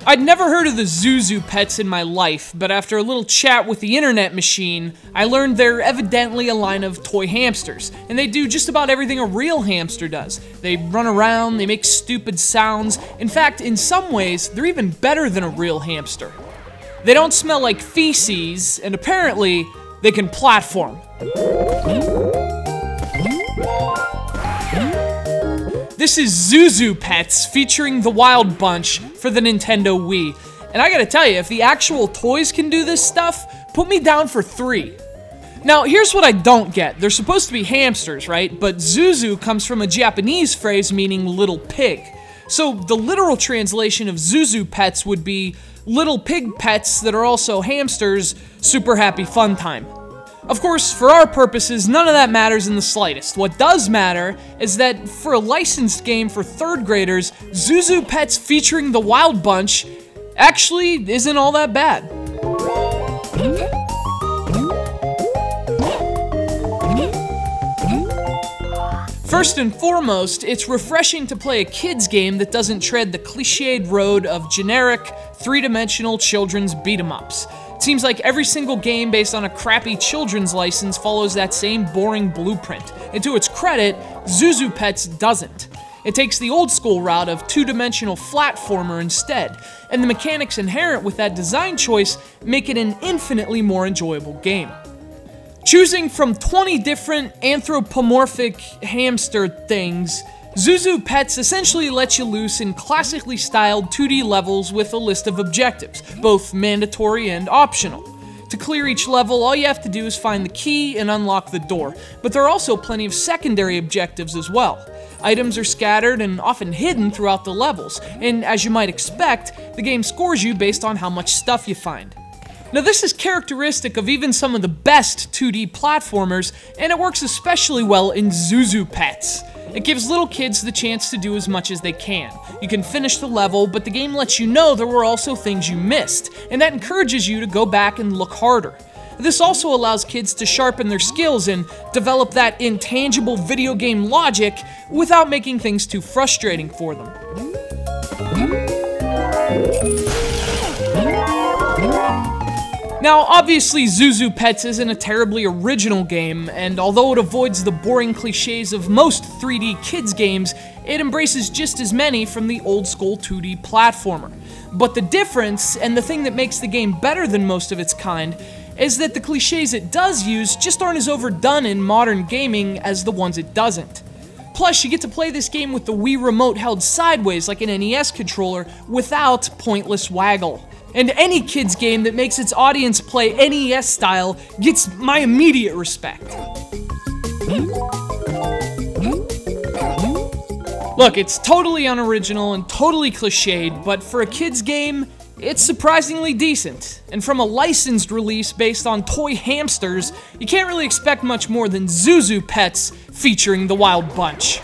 I'd never heard of the Zhu Zhu Pets in my life, but after a little chat with the internet machine, I learned they're evidently a line of toy hamsters, and they do just about everything a real hamster does. They run around, they make stupid sounds. In fact, in some ways, they're even better than a real hamster. They don't smell like feces, and apparently, they can platform. This is Zhu Zhu Pets featuring the Wild Bunch for the Nintendo Wii. And I gotta tell you, if the actual toys can do this stuff, put me down for 3. Now, here's what I don't get. They're supposed to be hamsters, right? But Zhu Zhu comes from a Japanese phrase meaning little pig. So the literal translation of Zhu Zhu Pets would be little pig pets that are also hamsters, super happy fun time. Of course, for our purposes, none of that matters in the slightest. What does matter is that for a licensed game for 3rd graders, Zhu Zhu Pets featuring the Wild Bunch actually isn't all that bad. First and foremost, it's refreshing to play a kids game that doesn't tread the cliched road of generic, 3-dimensional children's beat-em-ups. It seems like every single game based on a crappy children's license follows that same boring blueprint, and to its credit, Zhu Zhu Pets doesn't. It takes the old school route of 2-dimensional flatformer instead, and the mechanics inherent with that design choice make it an infinitely more enjoyable game. Choosing from 20 different anthropomorphic hamster things, Zhu Zhu Pets essentially lets you loose in classically styled 2D levels with a list of objectives, both mandatory and optional. To clear each level, all you have to do is find the key and unlock the door, but there are also plenty of secondary objectives as well. Items are scattered and often hidden throughout the levels, and as you might expect, the game scores you based on how much stuff you find. Now this is characteristic of even some of the best 2D platformers, and it works especially well in Zhu Zhu Pets. It gives little kids the chance to do as much as they can. You can finish the level, but the game lets you know there were also things you missed, and that encourages you to go back and look harder. This also allows kids to sharpen their skills and develop that intangible video game logic without making things too frustrating for them. Now, obviously, Zhu Zhu Pets isn't a terribly original game, and although it avoids the boring cliches of most 3D kids games, it embraces just as many from the old-school 2D platformer. But the difference, and the thing that makes the game better than most of its kind, is that the cliches it does use just aren't as overdone in modern gaming as the ones it doesn't. Plus, you get to play this game with the Wii Remote held sideways like an NES controller without pointless waggle. And any kids game that makes its audience play NES style gets my immediate respect. Look, it's totally unoriginal and totally cliched, but for a kids game, it's surprisingly decent. And from a licensed release based on toy hamsters, you can't really expect much more than Zhu Zhu Pets featuring the Wild Bunch.